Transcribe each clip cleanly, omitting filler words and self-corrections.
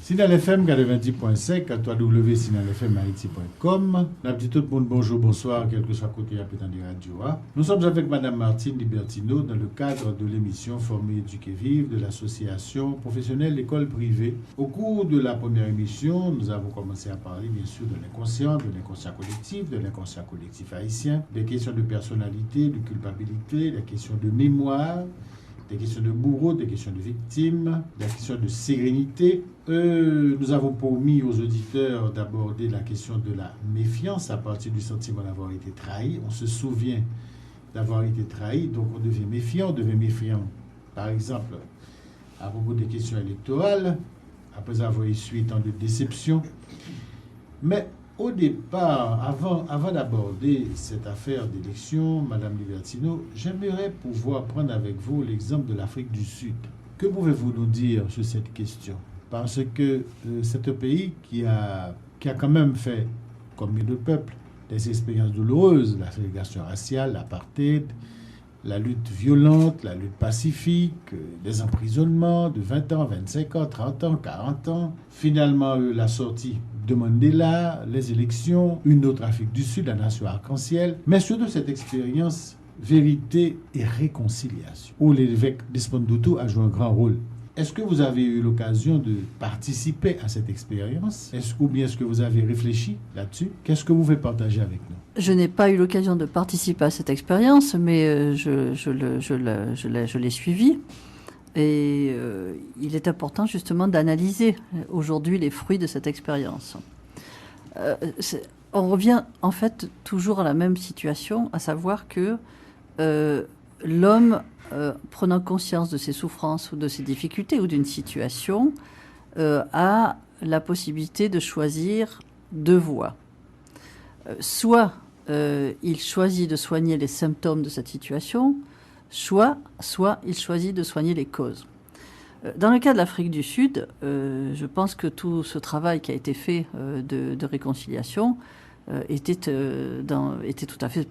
Sinal FM 90.5, à www.sinalfmhaiti.com. La petite tout le monde, bonjour, bonsoir, quel que soit côté appétant de radio. Nous sommes avec Madame Martine Libertino dans le cadre de l'émission Former, éduquer, vivre de l'association professionnelle École privée. Au cours de la première émission, nous avons commencé à parler bien sûr de l'inconscient collectif haïtien, des questions de personnalité, de culpabilité, des questions de mémoire, des questions de bourreaux, des questions de victimes, des questions de sérénité. Nous avons promis aux auditeurs d'aborder la question de la méfiance à partir du sentiment d'avoir été trahi. On se souvient d'avoir été trahi, donc on devient méfiant. Par exemple, à propos des questions électorales, après avoir essuyé tant de déceptions. Mais au départ, avant d'aborder cette affaire d'élection, Madame Libertino, j'aimerais pouvoir prendre avec vous l'exemple de l'Afrique du Sud. Que pouvez-vous nous dire sur cette question? Parce que c'est un pays qui a quand même fait, comme bien d'autres peuples, des expériences douloureuses, la ségrégation raciale, l'apartheid, la lutte violente, la lutte pacifique, des emprisonnements de 20 ans, 25 ans, 30 ans, 40 ans. Finalement, la sortie de Mandela, les élections, une autre Afrique du Sud, la nation arc-en-ciel. Mais surtout cette expérience vérité et réconciliation, où l'évêque Desmond Tutu a joué un grand rôle. Est-ce que vous avez eu l'occasion de participer à cette expérience? Ou bien est-ce que vous avez réfléchi là-dessus? Qu'est-ce que vous pouvez partager avec nous? Je n'ai pas eu l'occasion de participer à cette expérience, mais je l'ai suivie. Et il est important justement d'analyser aujourd'hui les fruits de cette expérience. On revient en fait toujours à la même situation, à savoir que l'homme, prenant conscience de ses souffrances ou de ses difficultés ou d'une situation, a la possibilité de choisir deux voies. Soit il choisit de soigner les symptômes de cette situation, soit il choisit de soigner les causes. Dans le cas de l'Afrique du Sud, je pense que tout ce travail qui a été fait de réconciliation était tout à fait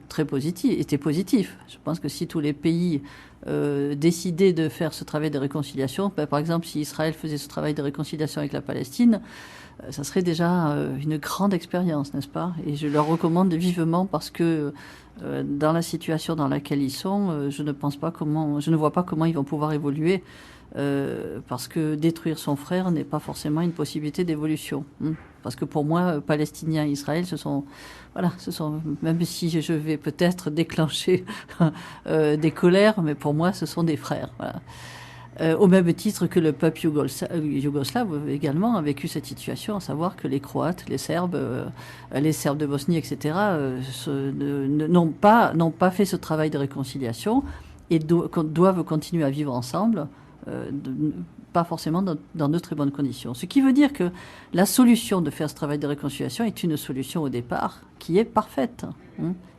était positif. Je pense que si tous les pays décidaient de faire ce travail de réconciliation, par exemple si Israël faisait ce travail de réconciliation avec la Palestine, ça serait déjà une grande expérience, n'est-ce pas? Et je leur recommande vivement parce que dans la situation dans laquelle ils sont, je ne vois pas comment ils vont pouvoir évoluer parce que détruire son frère n'est pas forcément une possibilité d'évolution. Parce que pour moi, Palestiniens et Israël, même si je vais peut-être déclencher des colères, mais pour moi, ce sont des frères. Voilà. Au même titre que le peuple yougoslave également a vécu cette situation, à savoir que les Croates, les Serbes de Bosnie, etc., n'ont pas fait ce travail de réconciliation et doivent continuer à vivre ensemble, pas forcément dans de très bonnes conditions. Ce qui veut dire que la solution de faire ce travail de réconciliation est une solution au départ qui est parfaite.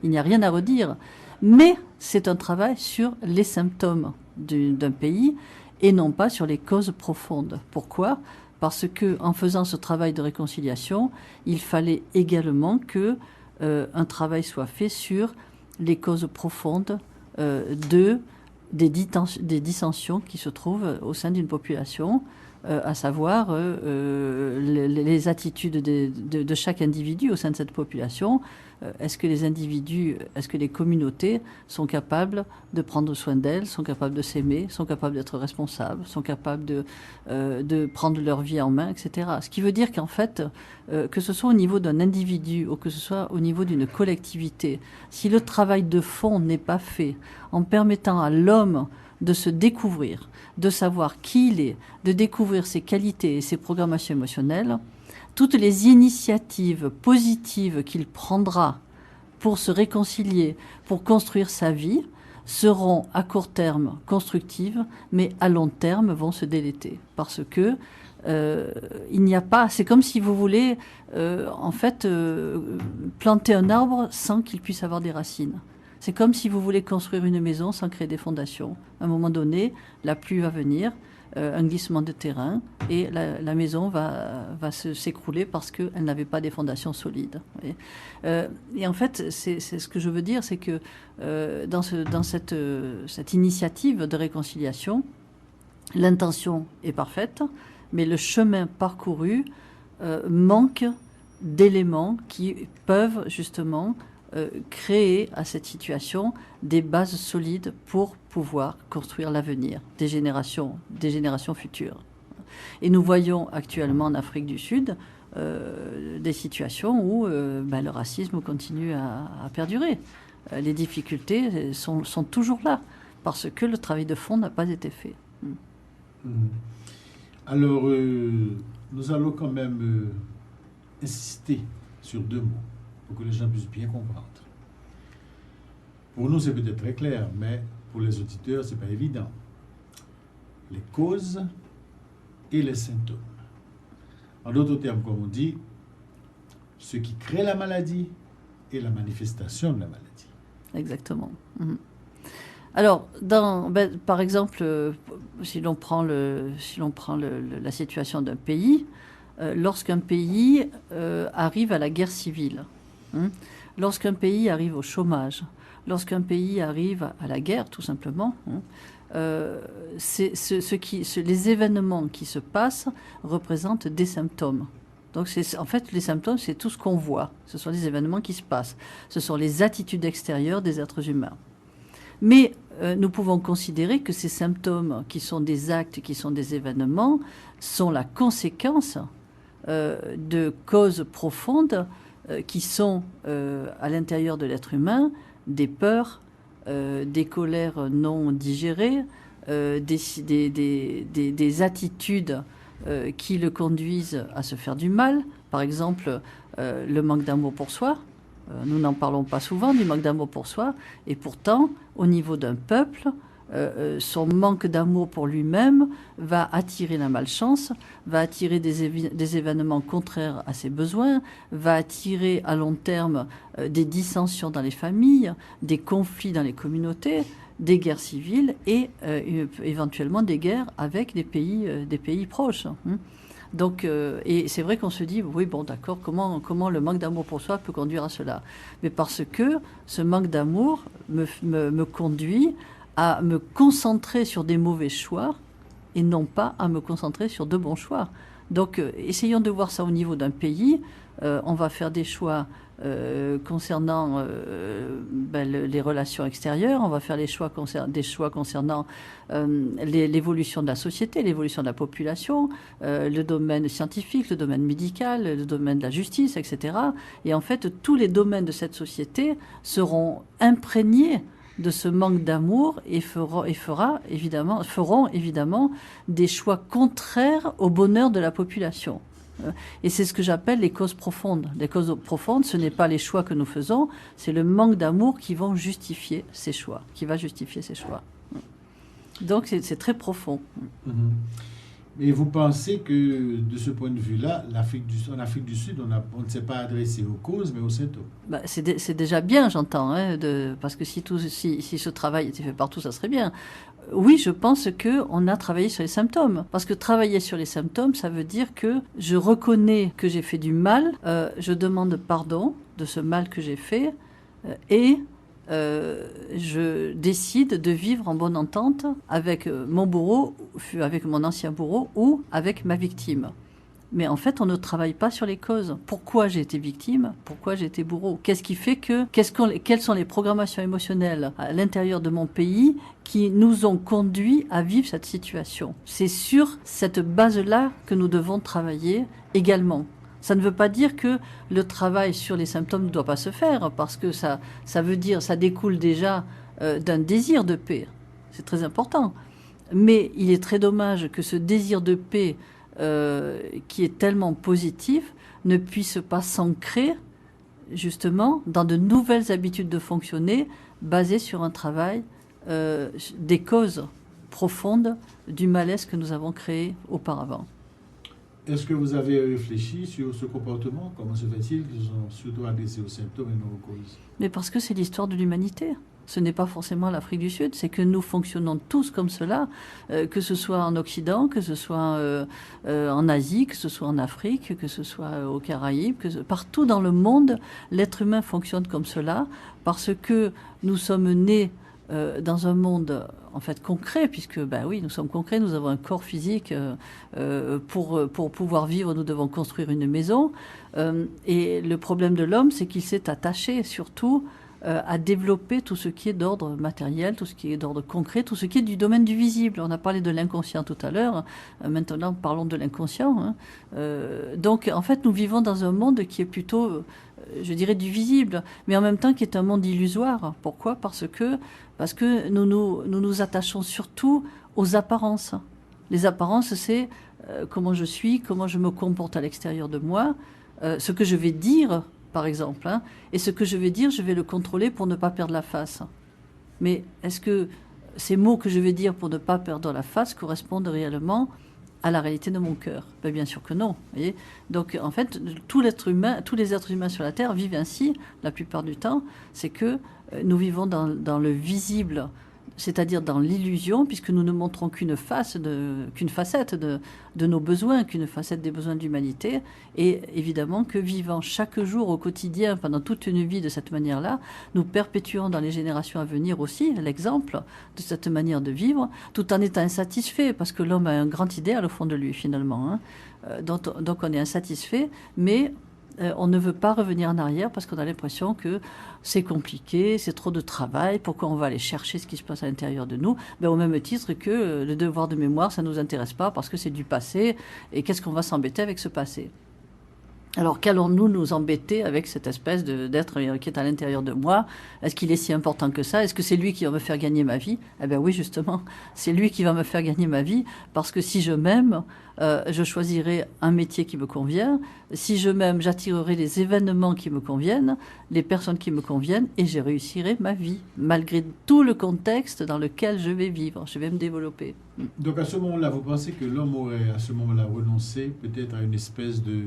Il n'y a rien à redire. Mais c'est un travail sur les symptômes d'un pays et non pas sur les causes profondes. Pourquoi ? Parce que en faisant ce travail de réconciliation, il fallait également que un travail soit fait sur les causes profondes des dissensions qui se trouvent au sein d'une population, à savoir les attitudes de chaque individu au sein de cette population. Est-ce que les communautés sont capables de prendre soin d'elles, sont capables de s'aimer, sont capables d'être responsables, sont capables de prendre leur vie en main, etc. Ce qui veut dire qu'en fait, que ce soit au niveau d'un individu ou que ce soit au niveau d'une collectivité, si le travail de fond n'est pas fait en permettant à l'homme de se découvrir, de savoir qui il est, de découvrir ses qualités et ses programmations émotionnelles, toutes les initiatives positives qu'il prendra pour se réconcilier, pour construire sa vie, seront à court terme constructives, mais à long terme vont se déléter. Parce que il n'y a pas... C'est comme si vous voulez, planter un arbre sans qu'il puisse avoir des racines. C'est comme si vous voulez construire une maison sans créer des fondations. À un moment donné, la pluie va venir, un glissement de terrain, et la maison va s'écrouler parce qu'elle n'avait pas des fondations solides. Et en fait, c'est ce que je veux dire, c'est que dans cette initiative de réconciliation, l'intention est parfaite, mais le chemin parcouru manque d'éléments qui peuvent justement créer à cette situation des bases solides pour pouvoir construire l'avenir des générations futures. Et nous voyons actuellement en Afrique du Sud des situations où le racisme continue à perdurer. Les difficultés sont toujours là, parce que le travail de fond n'a pas été fait. Alors, nous allons quand même insister sur 2 mots, pour que les gens puissent bien comprendre. Pour nous, c'est peut-être très clair, mais pour les auditeurs, ce n'est pas évident. Les causes et les symptômes. En d'autres termes, comme on dit, ce qui crée la maladie et la manifestation de la maladie. Exactement. Alors, par exemple, si l'on prend la situation d'un pays, lorsqu'un pays arrive à la guerre civile, lorsqu'un pays arrive au chômage, lorsqu'un pays arrive à la guerre, tout simplement, les événements qui se passent représentent des symptômes. Donc, en fait, les symptômes, c'est tout ce qu'on voit. Ce sont les événements qui se passent. Ce sont les attitudes extérieures des êtres humains. Mais nous pouvons considérer que ces symptômes, qui sont des actes, qui sont des événements, sont la conséquence de causes profondes qui sont à l'intérieur de l'être humain, des peurs, des colères non digérées, des attitudes qui le conduisent à se faire du mal. Par exemple, le manque d'amour pour soi. Nous n'en parlons pas souvent du manque d'amour pour soi. Et pourtant, au niveau d'un peuple, son manque d'amour pour lui-même va attirer la malchance, va attirer des événements contraires à ses besoins, va attirer à long terme des dissensions dans les familles, des conflits dans les communautés, des guerres civiles et éventuellement des guerres avec des pays proches. Donc, et c'est vrai qu'on se dit, oui, bon, d'accord, comment le manque d'amour pour soi peut conduire à cela? Mais parce que ce manque d'amour me conduit à me concentrer sur des mauvais choix et non pas à me concentrer sur de bons choix. Donc, essayons de voir ça au niveau d'un pays. On va faire des choix concernant les relations extérieures, on va faire des choix concernant l'évolution de la société, l'évolution de la population, le domaine scientifique, le domaine médical, le domaine de la justice, etc. Et en fait, tous les domaines de cette société seront imprégnés de ce manque d'amour et feront évidemment des choix contraires au bonheur de la population. Et c'est ce que j'appelle les causes profondes. Les causes profondes, ce n'est pas les choix que nous faisons, c'est le manque d'amour qui va justifier ces choix. Donc c'est très profond. Mais vous pensez que, de ce point de vue-là, en Afrique du Sud, on ne s'est pas adressé aux causes, mais aux symptômes? C'est déjà bien, j'entends, parce que si ce travail était fait partout, ça serait bien. Oui, je pense qu'on a travaillé sur les symptômes. Parce que travailler sur les symptômes, ça veut dire que je reconnais que j'ai fait du mal, je demande pardon de ce mal que j'ai fait, et je décide de vivre en bonne entente avec mon bourreau, avec mon ancien bourreau ou avec ma victime. Mais en fait, on ne travaille pas sur les causes. Pourquoi j'ai été victime? Pourquoi j'ai été bourreau? Qu'est-ce qui fait quelles sont les programmations émotionnelles à l'intérieur de mon pays qui nous ont conduits à vivre cette situation? C'est sur cette base-là que nous devons travailler également. Ça ne veut pas dire que le travail sur les symptômes ne doit pas se faire, parce que ça veut dire, ça découle déjà d'un désir de paix. C'est très important. Mais il est très dommage que ce désir de paix, qui est tellement positif, ne puisse pas s'ancrer justement dans de nouvelles habitudes de fonctionner basées sur un travail des causes profondes du malaise que nous avons créé auparavant. Est-ce que vous avez réfléchi sur ce comportement? Comment se fait-il qu'ils sont surtout adressés aux symptômes et non aux causes? Mais parce que c'est l'histoire de l'humanité. Ce n'est pas forcément l'Afrique du Sud, c'est que nous fonctionnons tous comme cela, que ce soit en Occident, que ce soit en Asie, que ce soit en Afrique, que ce soit aux Caraïbes, partout dans le monde, l'être humain fonctionne comme cela, parce que nous sommes nés dans un monde en fait concret, puisque oui, nous sommes concrets, nous avons un corps physique. Pour pouvoir vivre, nous devons construire une maison. Et le problème de l'homme, c'est qu'il s'est attaché surtout à développer tout ce qui est d'ordre matériel, tout ce qui est d'ordre concret, tout ce qui est du domaine du visible. On a parlé de l'inconscient tout à l'heure, maintenant parlons de l'inconscient. Hein. Donc en fait, nous vivons dans un monde qui est plutôt, je dirais, du visible, mais en même temps qui est un monde illusoire. Pourquoi ? Parce que nous nous attachons surtout aux apparences. Les apparences, c'est comment je suis, comment je me comporte à l'extérieur de moi, ce que je vais dire, par exemple. Hein, et ce que je vais dire, je vais le contrôler pour ne pas perdre la face. Mais est-ce que ces mots que je vais dire pour ne pas perdre la face correspondent réellement à la réalité de mon cœur ? Bien sûr que non. Vous voyez ? Donc, en fait, tous les êtres humains sur la Terre vivent ainsi, la plupart du temps. C'est que nous vivons dans le visible, c'est-à-dire dans l'illusion, puisque nous ne montrons qu'une facette de nos besoins, qu'une facette des besoins de l'humanité. Et évidemment que vivant chaque jour au quotidien, pendant toute une vie de cette manière-là, nous perpétuons dans les générations à venir aussi l'exemple de cette manière de vivre, tout en étant insatisfait, parce que l'homme a un grand idéal au fond de lui, finalement. Hein. Donc on est insatisfait, mais on ne veut pas revenir en arrière parce qu'on a l'impression que c'est compliqué, c'est trop de travail, pourquoi on va aller chercher ce qui se passe à l'intérieur de nous ? Au même titre que le devoir de mémoire, ça ne nous intéresse pas parce que c'est du passé, et qu'est-ce qu'on va s'embêter avec ce passé ? Alors qu'allons-nous nous embêter avec cette espèce d'être qui est à l'intérieur de moi ? Est-ce qu'il est si important que ça ? Est-ce que c'est lui qui va me faire gagner ma vie ? Eh bien oui, justement, c'est lui qui va me faire gagner ma vie, parce que si je m'aime, je choisirai un métier qui me convient. Si je m'aime, j'attirerai les événements qui me conviennent, les personnes qui me conviennent, et je réussirai ma vie, malgré tout le contexte dans lequel je vais vivre, je vais me développer. Donc à ce moment-là, vous pensez que l'homme aurait à ce moment-là renoncé peut-être à une espèce de...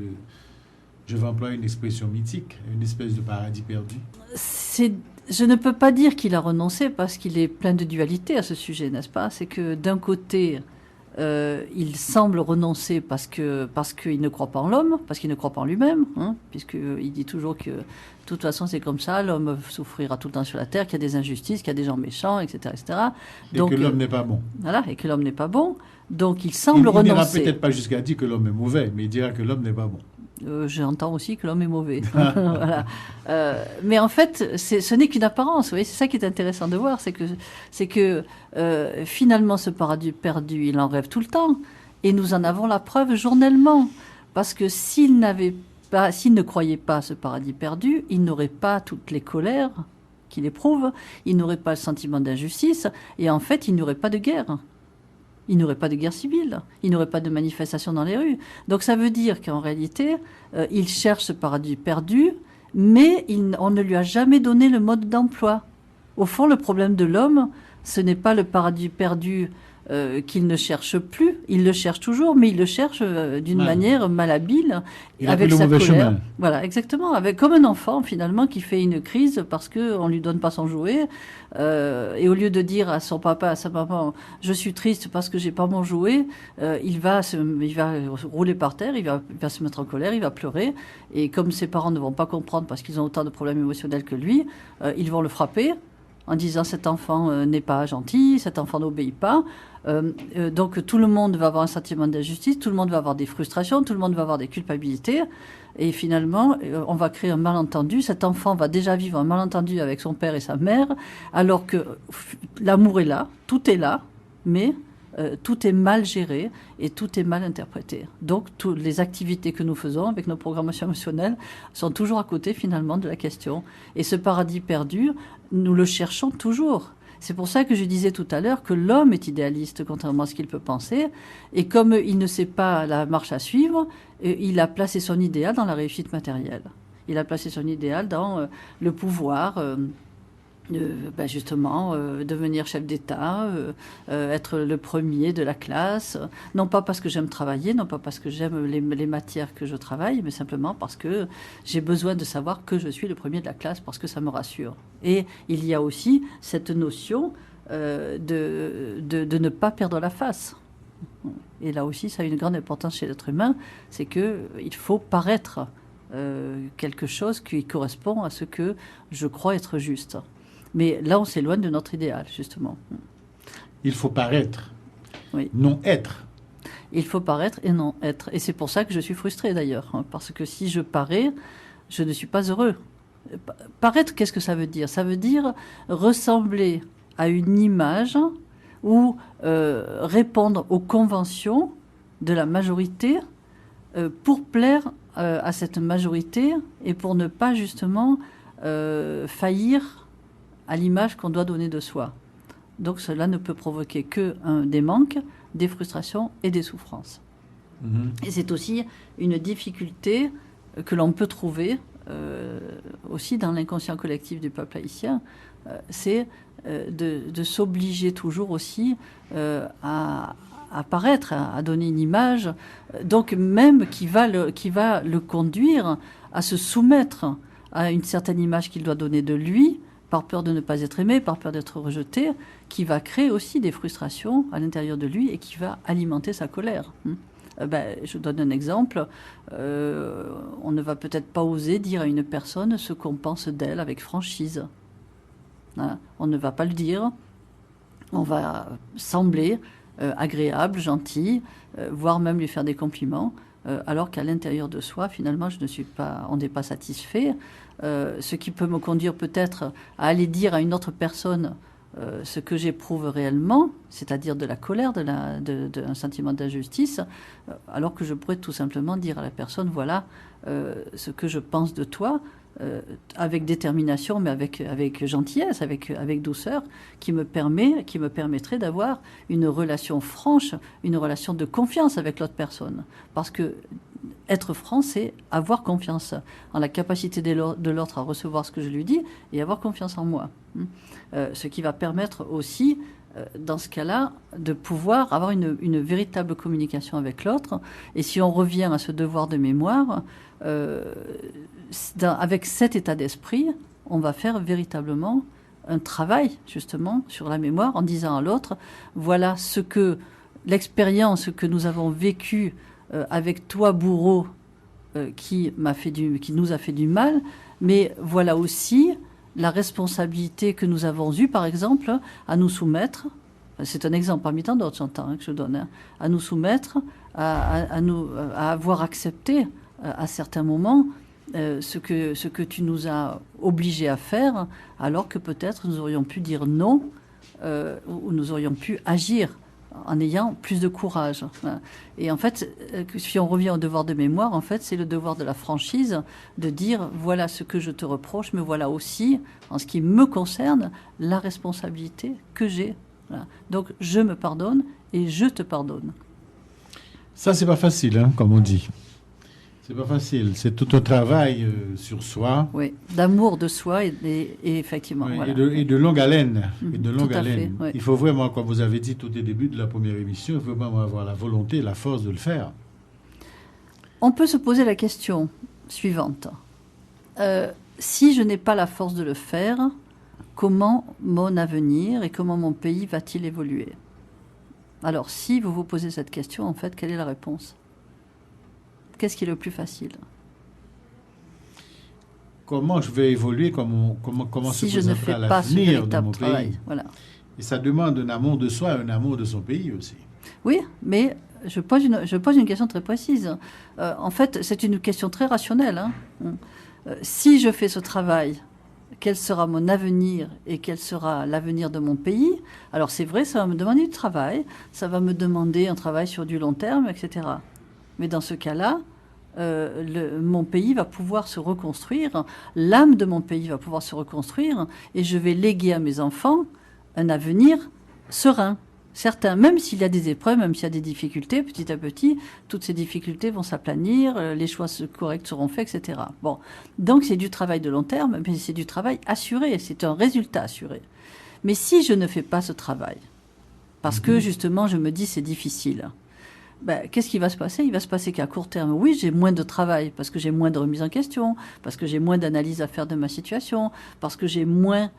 Je vais employer une expression mythique, une espèce de paradis perdu. Je ne peux pas dire qu'il a renoncé parce qu'il est plein de dualité à ce sujet, n'est-ce pas ? C'est que d'un côté, il semble renoncer parce qu'il ne croit pas en l'homme, parce qu'il ne croit pas en lui-même, hein, puisqu'il dit toujours que de toute façon c'est comme ça, l'homme souffrira tout le temps sur la terre, qu'il y a des injustices, qu'il y a des gens méchants, etc. etc. Donc, que l'homme n'est pas bon. Voilà, et que l'homme n'est pas bon. Donc il semble renoncer. Il n'ira peut-être pas jusqu'à dire que l'homme est mauvais, mais il dira que l'homme n'est pas bon. J'entends aussi que l'homme est mauvais. Voilà. Mais en fait, ce n'est qu'une apparence. Vous voyez, c'est ça qui est intéressant de voir, c'est que finalement, ce paradis perdu, il en rêve tout le temps, et nous en avons la preuve journellement. Parce que s'il ne croyait pas à ce paradis perdu, il n'aurait pas toutes les colères qu'il éprouve, il n'aurait pas le sentiment d'injustice, et en fait, il n'y aurait pas de guerre. Il n'y aurait pas de guerre civile, il n'y aurait pas de manifestation dans les rues. Donc ça veut dire qu'en réalité, il cherche ce paradis perdu, mais on ne lui a jamais donné le mode d'emploi. Au fond, le problème de l'homme, ce n'est pas le paradis perdu qu'il ne cherche plus, il le cherche toujours, mais il le cherche d'une manière malhabile, avec sa colère. Chemin. Voilà, exactement, comme un enfant finalement qui fait une crise parce qu'on ne lui donne pas son jouet, et au lieu de dire à son papa, à sa maman, je suis triste parce que j'ai pas mon jouet, il va rouler par terre, il va se mettre en colère, il va pleurer, et comme ses parents ne vont pas comprendre parce qu'ils ont autant de problèmes émotionnels que lui, ils vont le frapper en disant cet enfant n'est pas gentil, cet enfant n'obéit pas. Donc tout le monde va avoir un sentiment d'injustice, tout le monde va avoir des frustrations, tout le monde va avoir des culpabilités. Et finalement, on va créer un malentendu. Cet enfant va déjà vivre un malentendu avec son père et sa mère, alors que l'amour est là, mais tout est mal géré et tout est mal interprété. Donc, toutes les activités que nous faisons avec nos programmations émotionnelles sont toujours à côté, finalement, de la question. Et ce paradis perdu, nous le cherchons toujours. C'est pour ça que je disais tout à l'heure que l'homme est idéaliste, contrairement à ce qu'il peut penser. Et comme il ne sait pas la marche à suivre, il a placé son idéal dans la réussite matérielle. Il a placé son idéal dans le pouvoir... justement, devenir chef d'État, être le premier de la classe, non pas parce que j'aime travailler, non pas parce que j'aime les matières que je travaille, mais simplement parce que j'ai besoin de savoir que je suis le premier de la classe, parce que ça me rassure. Et il y a aussi cette notion de ne pas perdre la face. Et là aussi, ça a une grande importance chez l'être humain, c'est qu'il faut paraître quelque chose qui correspond à ce que je crois être juste. Mais là, on s'éloigne de notre idéal, justement. Il faut paraître, Oui. non être. Il faut paraître et non être. Et c'est pour ça que je suis frustrée d'ailleurs. Parce que si je parais, je ne suis pas heureux. Paraître, qu'est-ce que ça veut dire? Ça veut dire ressembler à une image ou répondre aux conventions de la majorité pour plaire à cette majorité et pour ne pas justement faillir à l'image qu'on doit donner de soi. Donc cela ne peut provoquer que des manques, des frustrations et des souffrances. Et c'est aussi une difficulté que l'on peut trouver aussi dans l'inconscient collectif du peuple haïtien, c'est de s'obliger toujours aussi à paraître, à donner une image, donc même qui va le conduire à se soumettre à une certaine image qu'il doit donner de lui, par peur de ne pas être aimé, par peur d'être rejeté, qui va créer aussi des frustrations à l'intérieur de lui et qui va alimenter sa colère. Je donne un exemple. On ne va peut-être pas oser dire à une personne ce qu'on pense d'elle avec franchise. On ne va pas le dire. On va sembler agréable, gentil, voire même lui faire des compliments, alors qu'à l'intérieur de soi, finalement, on n'est pas satisfait. Ce qui peut me conduire peut-être à aller dire à une autre personne ce que j'éprouve réellement, c'est-à-dire de la colère, d'un sentiment d'injustice, alors que je pourrais tout simplement dire à la personne, voilà ce que je pense de toi, avec détermination, mais avec gentillesse, avec douceur, qui me permettrait d'avoir une relation franche, une relation de confiance avec l'autre personne. Parce que être franc, c'est avoir confiance en la capacité de l'autre à recevoir ce que je lui dis et avoir confiance en moi. Ce qui va permettre aussi, dans ce cas-là, de pouvoir avoir une véritable communication avec l'autre. Et si on revient à ce devoir de mémoire, avec cet état d'esprit, on va faire véritablement un travail, justement, sur la mémoire, en disant à l'autre, voilà l'expérience que nous avons vécue avec toi, bourreau, qui nous a fait du mal, mais voilà aussi la responsabilité que nous avons eue, par exemple, à nous soumettre, c'est un exemple parmi tant d'autres, j'entends, que je donne, à nous soumettre, à avoir accepté à certains moments ce que tu nous as obligés à faire, alors que peut-être nous aurions pu dire non, ou nous aurions pu agir en ayant plus de courage. Et en fait, si on revient au devoir de mémoire, en fait, c'est le devoir de la franchise de dire, voilà ce que je te reproche, mais voilà aussi, en ce qui me concerne, la responsabilité que j'ai. Voilà. Donc, je me pardonne et je te pardonne. Ça, c'est pas facile, hein, comme on dit. C'est pas facile. C'est tout un travail sur soi. Oui, d'amour de soi et effectivement. Oui, voilà. et de longue haleine. Et de longue Tout à haleine. fait, oui. Il faut vraiment, comme vous avez dit tout au début de la première émission, il faut vraiment avoir la volonté et la force de le faire. On peut se poser la question suivante. Si je n'ai pas la force de le faire, comment mon avenir et comment mon pays va-t-il évoluer? Alors, si vous vous posez cette question, en fait, quelle est la réponse? Qu'est-ce qui est le plus facile? Comment je vais évoluer, comment si se je ne fais présentera pas ce l'avenir de véritable mon travail. pays. Voilà. Et ça demande un amour de soi, un amour de son pays aussi. Oui, mais je pose une question très précise. En fait, c'est une question très rationnelle. Hein. Si je fais ce travail, quel sera mon avenir et quel sera l'avenir de mon pays? Alors c'est vrai, ça va me demander du travail, ça va me demander un travail sur du long terme, etc. Mais dans ce cas-là, mon pays va pouvoir se reconstruire, l'âme de mon pays va pouvoir se reconstruire, et je vais léguer à mes enfants un avenir serein. Certains, même s'il y a des épreuves, même s'il y a des difficultés, petit à petit, toutes ces difficultés vont s'aplanir, les choix corrects seront faits, etc. Bon, donc c'est du travail de long terme, mais c'est du travail assuré, c'est un résultat assuré. Mais si je ne fais pas ce travail, parce que justement je me dis c'est difficile, qu'est-ce qui va se passer? Il va se passer qu'à court terme, oui, j'ai moins de travail, parce que j'ai moins de remise en question, parce que j'ai moins d'analyse à faire de ma situation, parce que j'ai moins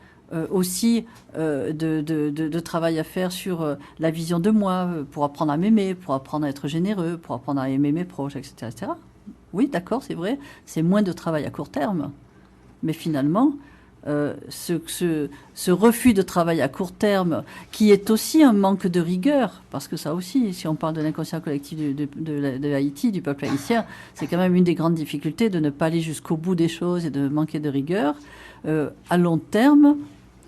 aussi de travail à faire sur la vision de moi, pour apprendre à m'aimer, pour apprendre à être généreux, pour apprendre à aimer mes proches, etc. etc. Oui, d'accord, c'est vrai, c'est moins de travail à court terme. Mais finalement, ce refus de travail à court terme, qui est aussi un manque de rigueur, parce que ça aussi, si on parle de l'inconscient collectif de Haïti, du peuple haïtien, c'est quand même une des grandes difficultés de ne pas aller jusqu'au bout des choses et de manquer de rigueur. À long terme,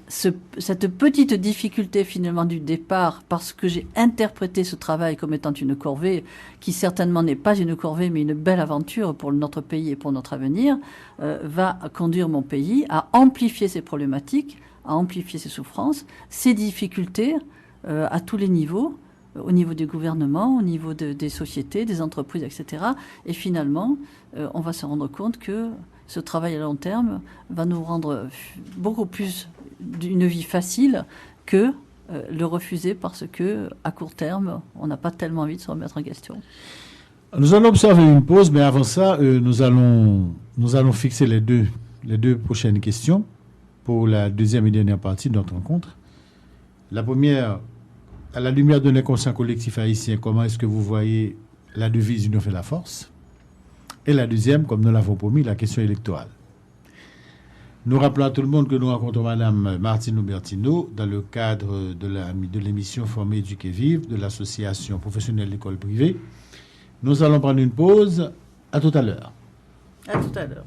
cette petite difficulté finalement du départ, parce que j'ai interprété ce travail comme étant une corvée, qui certainement n'est pas une corvée, mais une belle aventure pour notre pays et pour notre avenir, va conduire mon pays à amplifier ses problématiques, à amplifier ses souffrances, ses difficultés à tous les niveaux, au niveau du gouvernement, au niveau des sociétés, des entreprises, etc. Et finalement, on va se rendre compte que ce travail à long terme va nous rendre beaucoup plus d'une vie facile que le refuser parce que à court terme, on n'a pas tellement envie de se remettre en question. Nous allons observer une pause, mais avant ça, nous allons fixer les deux prochaines questions pour la deuxième et dernière partie de notre rencontre. La première, à la lumière de l'inconscient collectif haïtien, comment est-ce que vous voyez la devise Union fait la force? Et la deuxième, comme nous l'avons promis, la question électorale. Nous rappelons à tout le monde que nous rencontrons Mme Martine Aubertino dans le cadre de l'émission Former, Éduquer, Vivre de l'association professionnelle d'école privée. Nous allons prendre une pause. À tout à l'heure. À tout à l'heure.